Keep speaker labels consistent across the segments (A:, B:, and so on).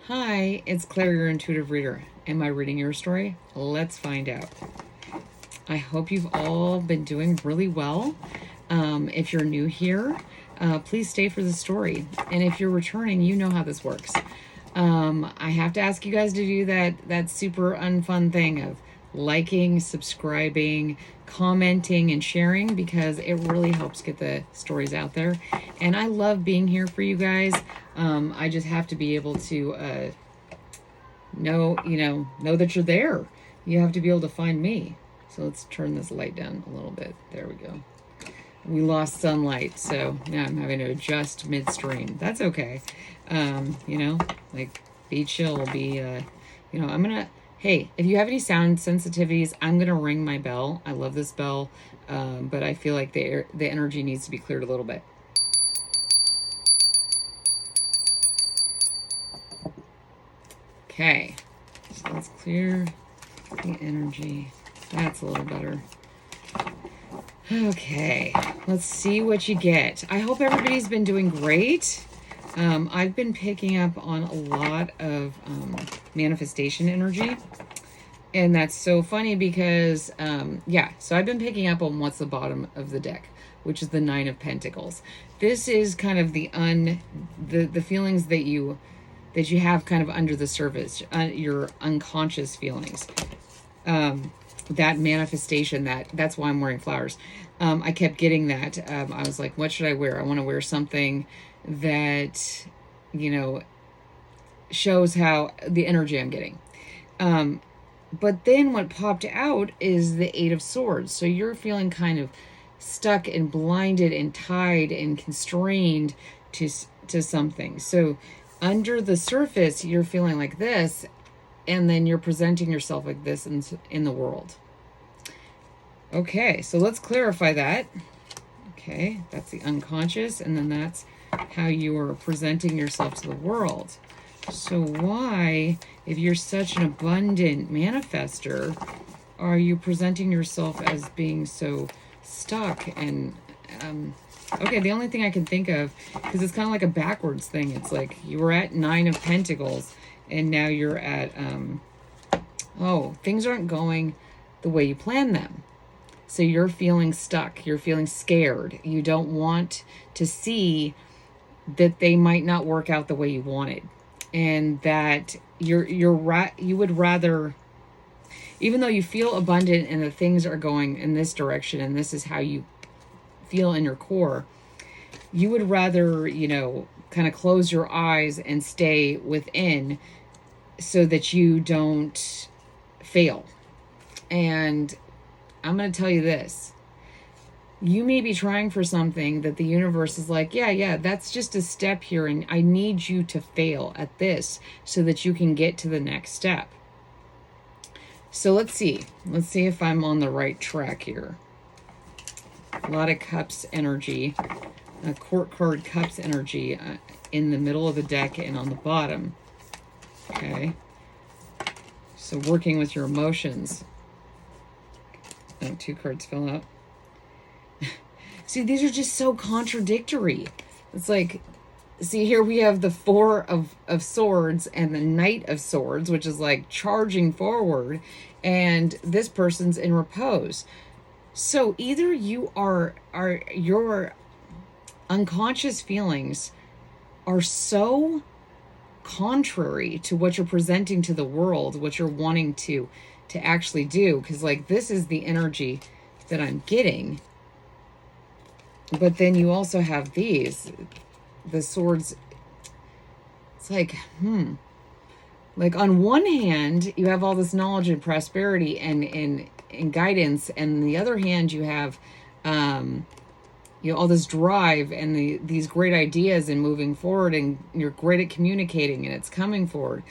A: Hi, it's Claire, your intuitive reader. Am I reading your story? Let's find out. I hope you've all been doing really well. If you're new here, please stay for the story. And if you're returning, you know how this works. I have to ask you guys to do that super unfun thing of liking, subscribing, commenting, and sharing, because it really helps get the stories out there. And I love being here for you guys. I just have to be able to know that you're there. You have to be able to find me. So let's turn this light down a little bit. There we go. We lost sunlight, so now I'm having to adjust midstream. That's okay. Like, be chill, I'm gonna, hey, if you have any sound sensitivities, I'm gonna ring my bell. I love this bell, but I feel like the energy needs to be cleared a little bit. Okay, so let's clear the energy. That's a little better. Okay, let's see what you get. I hope everybody's been doing great. I've been picking up on a lot of manifestation energy. And that's so funny because, so I've been picking up on what's the bottom of the deck, which is the Nine of Pentacles. This is kind of the feelings that you have kind of under the surface, your unconscious feelings. That manifestation, that's why I'm wearing flowers. I kept getting that. I was like, what should I wear? I want to wear something that, shows how the energy I'm getting. But then what popped out is the Eight of Swords. So you're feeling kind of stuck and blinded and tied and constrained to something. So under the surface, you're feeling like this, and then you're presenting yourself like this in the world. Okay, so let's clarify that. Okay, that's the unconscious, and then that's how you are presenting yourself to the world. So why, if you're such an abundant manifester, are you presenting yourself as being so stuck? And okay, the only thing I can think of, because it's kind of like a backwards thing, it's like you were at Nine of Pentacles and now you're at things aren't going the way you planned them. So you're feeling stuck, you're feeling scared, you don't want to see that they might not work out the way you wanted. And that you would rather, even though you feel abundant and the things are going in this direction and this is how you feel in your core, you would rather, kind of close your eyes and stay within so that you don't fail. And I'm going to tell you this. You may be trying for something that the universe is like, yeah, that's just a step here, and I need you to fail at this so that you can get to the next step. So let's see. Let's see if I'm on the right track here. A lot of Cups energy, a Court card Cups energy in the middle of the deck and on the bottom. Okay. So working with your emotions. Oh, 2 cards fell out. See, these are just so contradictory. It's like, see, here we have the Four of Swords and the Knight of Swords, which is like charging forward, and this person's in repose. So either you are your unconscious feelings are so contrary to what you're presenting to the world, what you're wanting to actually do, because like this is the energy that I'm getting. But then you also have the swords. It's like, like on one hand, you have all this knowledge and prosperity and guidance. And on the other hand, you have, all this drive and these great ideas and moving forward, and you're great at communicating and it's coming forward.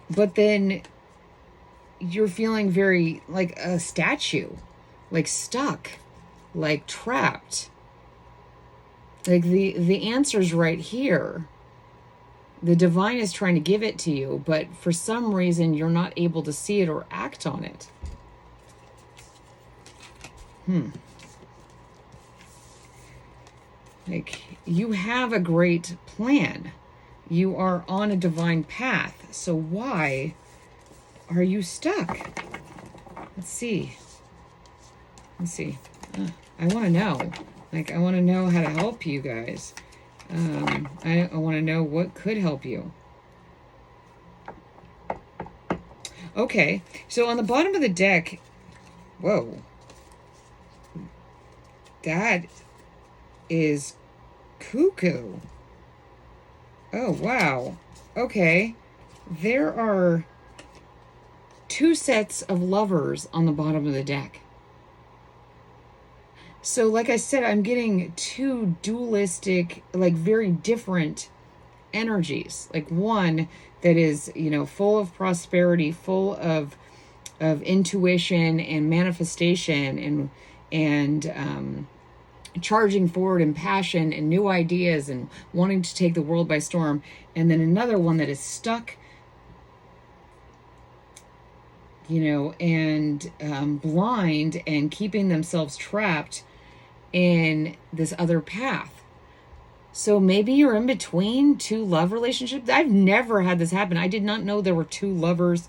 A: But then you're feeling very like a statue, like stuck, like trapped. Like the answer's right here. The divine is trying to give it to you, but for some reason you're not able to see it or act on it. Like, you have a great plan. You are on a divine path. So why are you stuck? Let's see. I want to know. Like, I want to know how to help you guys. I want to know what could help you. Okay, so on the bottom of the deck, whoa. That is cuckoo. Oh, wow. Okay. There are 2 sets of lovers on the bottom of the deck. So, like I said, I'm getting 2 dualistic, like very different energies. Like one that is, you know, full of prosperity, full of intuition and manifestation and charging forward and passion and new ideas and wanting to take the world by storm. And then another one that is stuck, you know, and blind and keeping themselves trapped in this other path. So maybe you're in between 2 love relationships. I've never had this happen. I did not know there were 2 lovers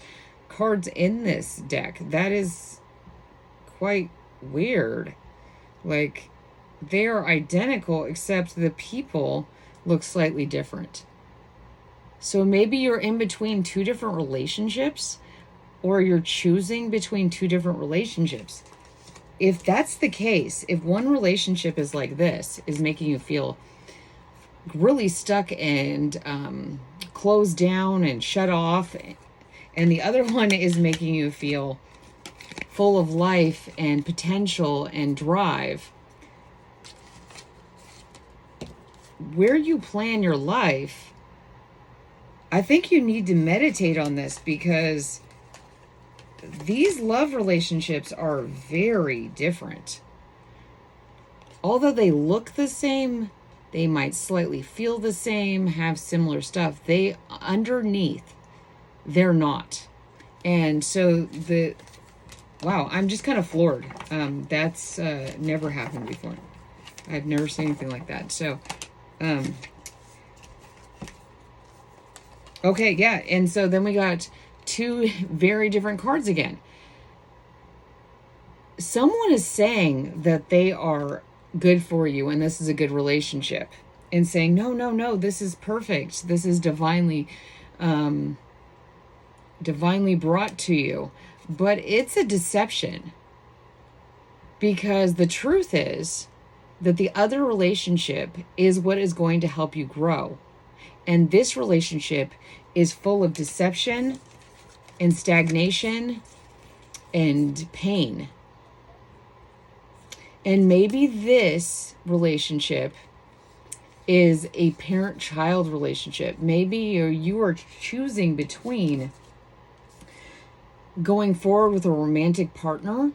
A: cards in this deck. That is quite weird. Like, they are identical, except the people look slightly different. So maybe you're in between 2 different relationships, or you're choosing between 2 different relationships. If that's the case, if one relationship is like this, is making you feel really stuck and closed down and shut off, and the other one is making you feel full of life and potential and drive, where you plan your life, I think you need to meditate on this, because these love relationships are very different. Although they look the same, they might slightly feel the same, have similar stuff. They, underneath, they're not. And so wow, I'm just kind of floored. That's never happened before. I've never seen anything like that. So, okay, yeah. And so then we got 2 very different cards again. Someone is saying that they are good for you and this is a good relationship, and saying, no, this is perfect. This is divinely brought to you. But it's a deception, because the truth is that the other relationship is what is going to help you grow. And this relationship is full of deception and stagnation and pain. And maybe this relationship is a parent-child relationship. Maybe you are choosing between going forward with a romantic partner,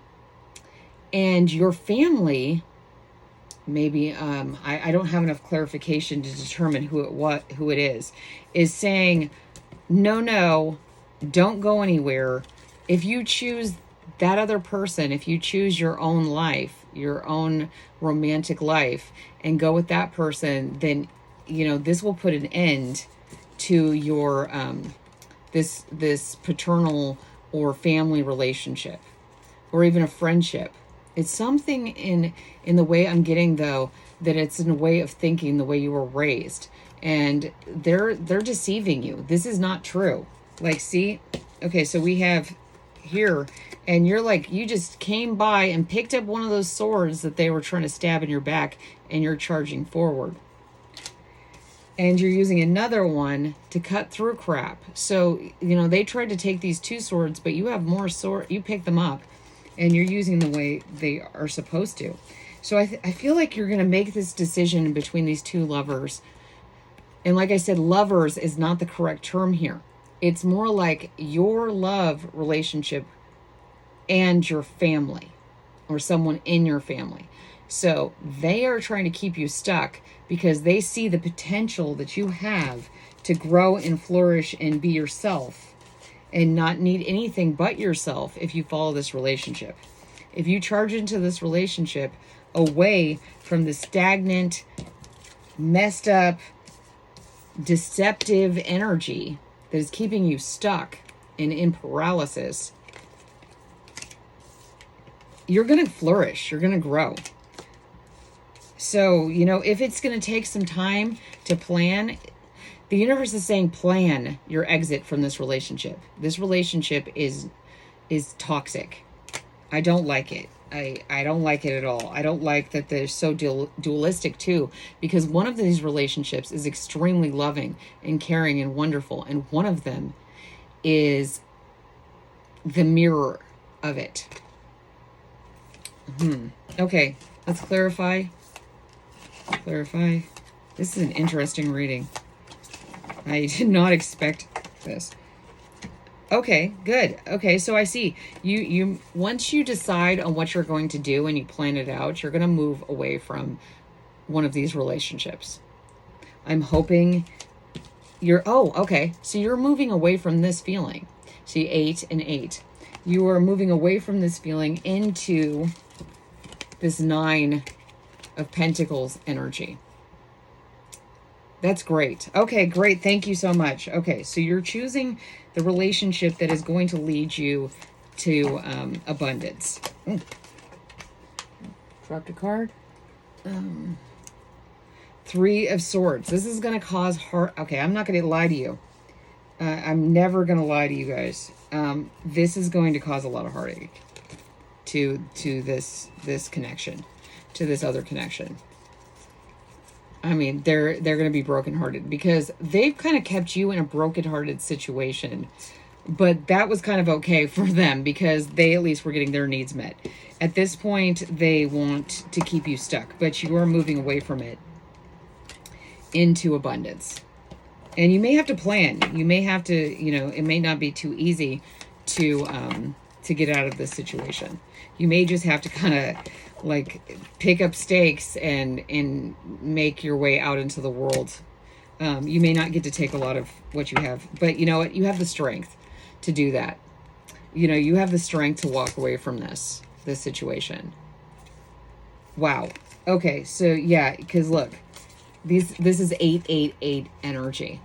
A: and your family, maybe I don't have enough clarification to determine who it is saying, no, don't go anywhere. If you choose that other person, if you choose your own life, your own romantic life, and go with that person, then, you know, this will put an end to your this paternal or family relationship, or even a friendship. It's something in the way I'm getting, though, that it's in a way of thinking, the way you were raised, and they're deceiving you. This is not true. Like, see, okay, so we have here, and you're like, you just came by and picked up one of those swords that they were trying to stab in your back, and you're charging forward. And you're using another one to cut through crap. So, you know, they tried to take these 2 swords, but you have more sword. You pick them up, and you're using the way they are supposed to. So I feel like you're going to make this decision between these 2 lovers. And like I said, lovers is not the correct term here. It's more like your love relationship and your family, or someone in your family. So they are trying to keep you stuck because they see the potential that you have to grow and flourish and be yourself, and not need anything but yourself if you follow this relationship. If you charge into this relationship away from the stagnant, messed up, deceptive energy that is keeping you stuck and in paralysis, you're going to flourish. You're going to grow. So, you know, if it's going to take some time to plan, the universe is saying plan your exit from this relationship. This relationship is toxic. I don't like it. I don't like it at all. I don't like that they're so dualistic too, because one of these relationships is extremely loving and caring and wonderful, and one of them is the mirror of it. Okay, let's clarify. This is an interesting reading. I did not expect this. Okay, good. Okay, so I see. You once you decide on what you're going to do and you plan it out, you're going to move away from one of these relationships. I'm hoping okay. So you're moving away from this feeling. See, 8 and 8. You are moving away from this feeling into this 9 of Pentacles energy. That's great. Okay, great. Thank you so much. Okay, so you're choosing the relationship that is going to lead you to abundance. Dropped a card. 3 of Swords. This is going to cause heart. Okay, I'm not going to lie to you. I'm never going to lie to you guys. This is going to cause a lot of heartache to this connection, to this other connection. I mean, they're going to be brokenhearted because they've kind of kept you in a brokenhearted situation. But that was kind of okay for them because they at least were getting their needs met. At this point, they want to keep you stuck, but you are moving away from it into abundance. And you may have to plan. You may have to, you know, it may not be too easy to get out of this situation. You may just have to kind of like pick up stakes and make your way out into the world. You may not get to take a lot of what you have, but you know what? You have the strength to do that. You know, you have the strength to walk away from this situation. Wow. Okay. So yeah, because look, this is 888 energy.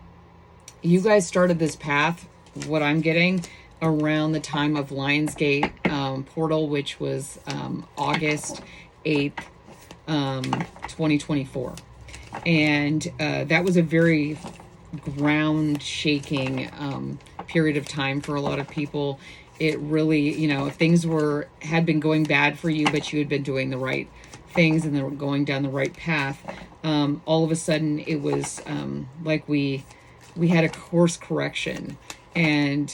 A: You guys started this path, what I'm getting, around the time of Lionsgate portal, which was August 8th, 2024. And that was a very ground-shaking period of time for a lot of people. It really, you know, if things had been going bad for you, but you had been doing the right things and they were going down the right path, all of a sudden it was like we had a course correction. And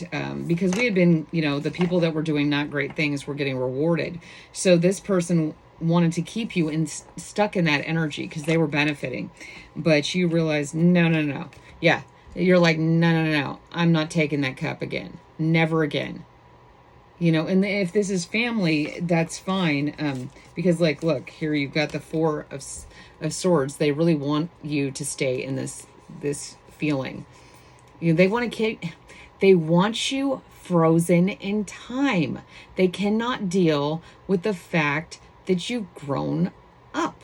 A: because we had been, you know, the people that were doing not great things were getting rewarded. So this person wanted to keep you stuck in that energy because they were benefiting. But you realize, no. Yeah, you're like, no. I'm not taking that cup again. Never again. You know, and if this is family, that's fine. Because, like, look, here you've got the 4 of Swords. They really want you to stay in this feeling. You know, they want you frozen in time. They cannot deal with the fact that you've grown up.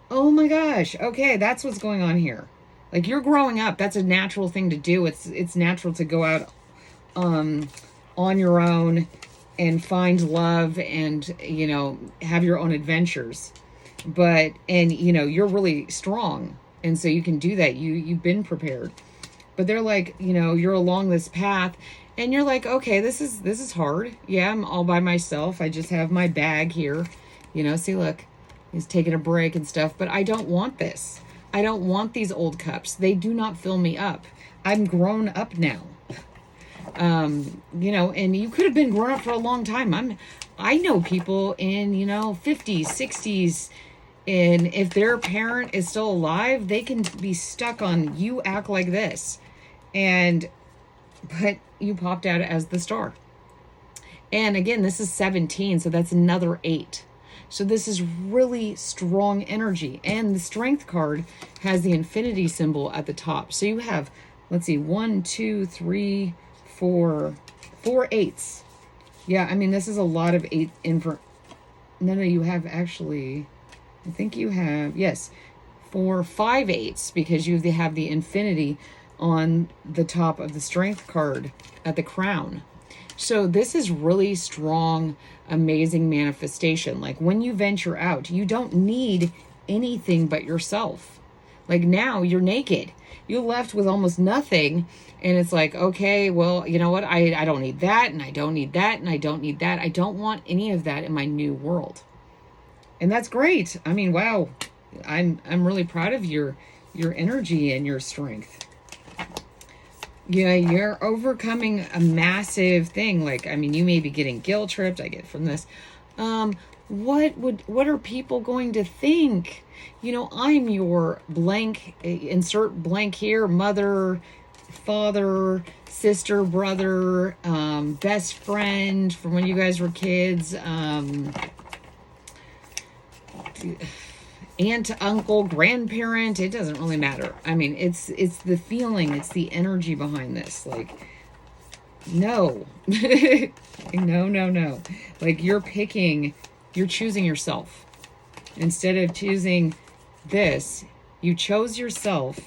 A: Oh my gosh. Okay, that's what's going on here. Like, you're growing up. That's a natural thing to do. It's natural to go out on your own and find love and, you know, have your own adventures. And you know, you're really strong. And so you can do that. You've been prepared. But they're like, you know, you're along this path and you're like, okay, this is hard. Yeah, I'm all by myself. I just have my bag here. You know, see, look, he's taking a break and stuff, but I don't want this. I don't want these old cups. They do not fill me up. I'm grown up now. You know, and you could have been grown up for a long time. I know people in, you know, 50s, 60s, and if their parent is still alive, they can be stuck on, you act like this. But you popped out as the star. And again, this is 17, so that's another 8. So this is really strong energy. And the Strength card has the infinity symbol at the top. So you have, let's see, 1, 2, 3, 4 8s. Yeah, I mean, this is a lot of 8 No, you have actually, I think you have, yes, for 5/8 because you have the infinity on the top of the strength card at the crown. So this is really strong, amazing manifestation. Like when you venture out, you don't need anything but yourself. Like now you're naked. You're left with almost nothing. And it's like, okay, well, you know what? I don't need that, and I don't need that, and I don't need that. I don't want any of that in my new world. And that's great. I mean, wow. I'm really proud of your energy and your strength. Yeah, you're overcoming a massive thing. Like, I mean, you may be getting guilt tripped. I get from this. What are people going to think? You know, I'm your blank, insert blank here, mother, father, sister, brother, best friend from when you guys were kids, aunt, uncle, grandparent. It doesn't really matter. I mean, it's the feeling, it's the energy behind this. Like, no. no. Like you're choosing yourself. Instead of choosing this, you chose yourself,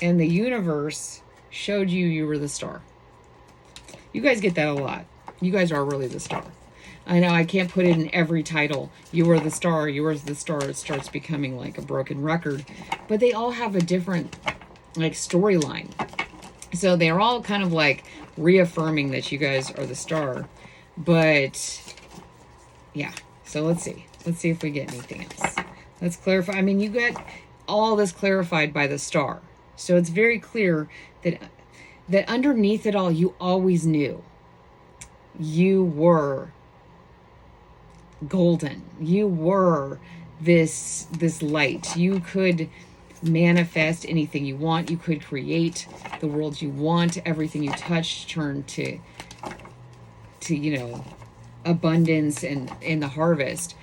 A: and the universe showed you were the star. You guys get that a lot. You guys are really the star. I know I can't put it in every title. You are the star, you are the star. It starts becoming like a broken record. But they all have a different like storyline. So they're all kind of like reaffirming that you guys are the star. But yeah, so let's see. Let's see if we get anything else. Let's clarify. I mean, you got all this clarified by the star. So it's very clear that underneath it all, you always knew you were golden. You were this light. You could manifest anything you want. You could create the world you want. Everything you touch turned to you know, abundance and in the harvest.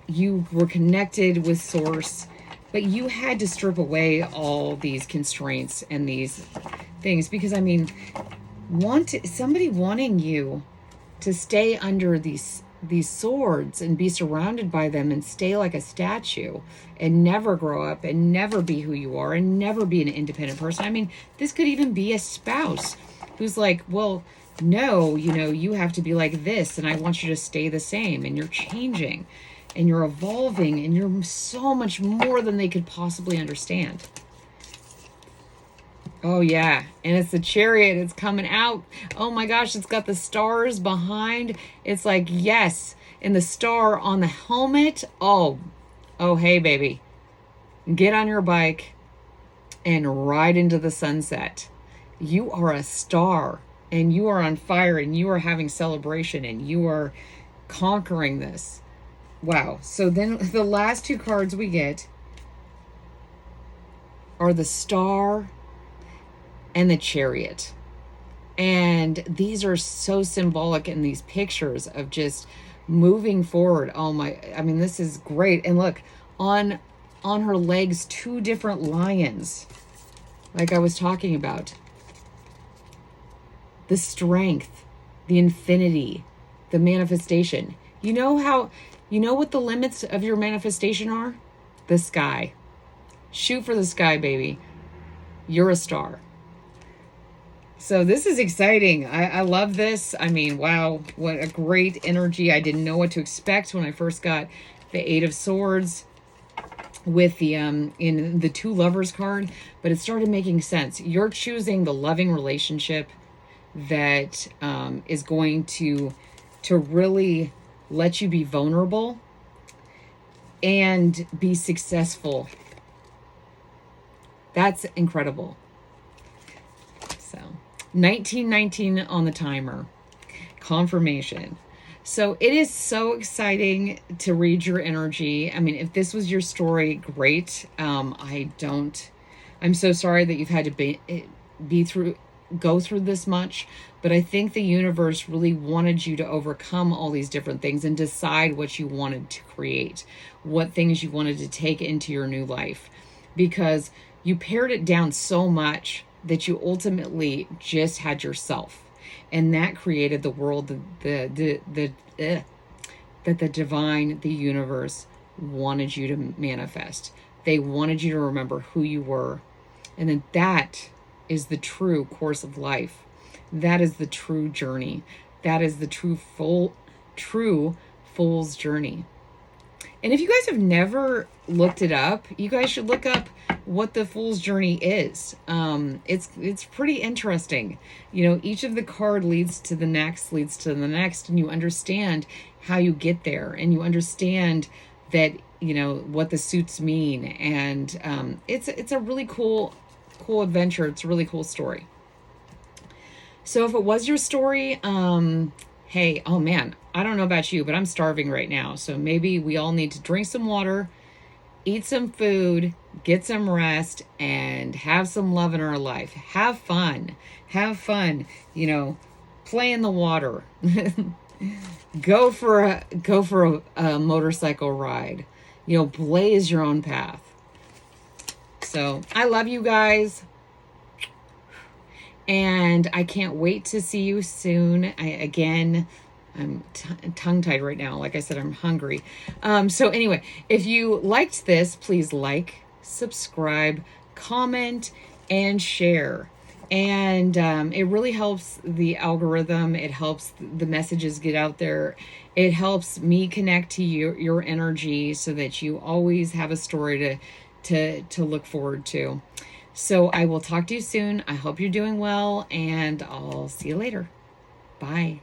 A: You were connected with source, but you had to strip away all these constraints and these things, because I mean, somebody wanting you to stay under these swords and be surrounded by them and stay like a statue and never grow up and never be who you are and never be an independent person. I mean, this could even be a spouse who's like, well, no, you know, you have to be like this and I want you to stay the same, and you're changing and you're evolving and you're so much more than they could possibly understand. Oh yeah, and it's the Chariot. It's coming out. Oh my gosh, it's got the stars behind. It's like, yes, and the star on the helmet. Oh, hey baby, get on your bike and ride into the sunset. You are a star, and you are on fire, and you are having celebration, and you are conquering this. Wow. So then the last two cards we get are the Star and the Chariot. And these are so symbolic in these pictures of just moving forward. Oh my, I mean, this is great. And look, on her legs, two different lions, like I was talking about. The strength, the infinity, the manifestation. You know what the limits of your manifestation are? The sky. Shoot for the sky, baby. You're a star. So this is exciting. I love this. I mean, wow, what a great energy. I didn't know what to expect when I first got the Eight of Swords with the in the Two Lovers card, but it started making sense. You're choosing the loving relationship that is going to really let you be vulnerable and be successful. That's incredible. So 1919 on the timer. Confirmation. So it is so exciting to read your energy. I mean, if this was your story, great. I'm so sorry that you've had to go through this much, but I think the universe really wanted you to overcome all these different things and decide what you wanted to create, what things you wanted to take into your new life, because you pared it down so much that you ultimately just had yourself, and that created the world that the divine, the universe wanted you to manifest. They wanted you to remember who you were. And then that is the true course of life. That is the true journey. That is the true fool's journey. And if you guys have never looked it up, you guys should look up what the fool's journey is. It's pretty interesting. You know, each of the card leads to the next, and you understand how you get there, and you understand that, you know, what the suits mean. And it's a really cool adventure. It's a really cool story. So if it was your story, hey, oh man, I don't know about you, but I'm starving right now. So maybe we all need to drink some water, eat some food, get some rest, and have some love in our life. Have fun. Have fun. You know, play in the water. Go for a motorcycle ride. You know, blaze your own path. So I love you guys. And I can't wait to see you soon. I'm tongue-tied right now. Like I said, I'm hungry. So anyway, if you liked this, please like, subscribe, comment, and share. And it really helps the algorithm. It helps the messages get out there. It helps me connect to your energy so that you always have a story to look forward to. So I will talk to you soon. I hope you're doing well, and I'll see you later. Bye.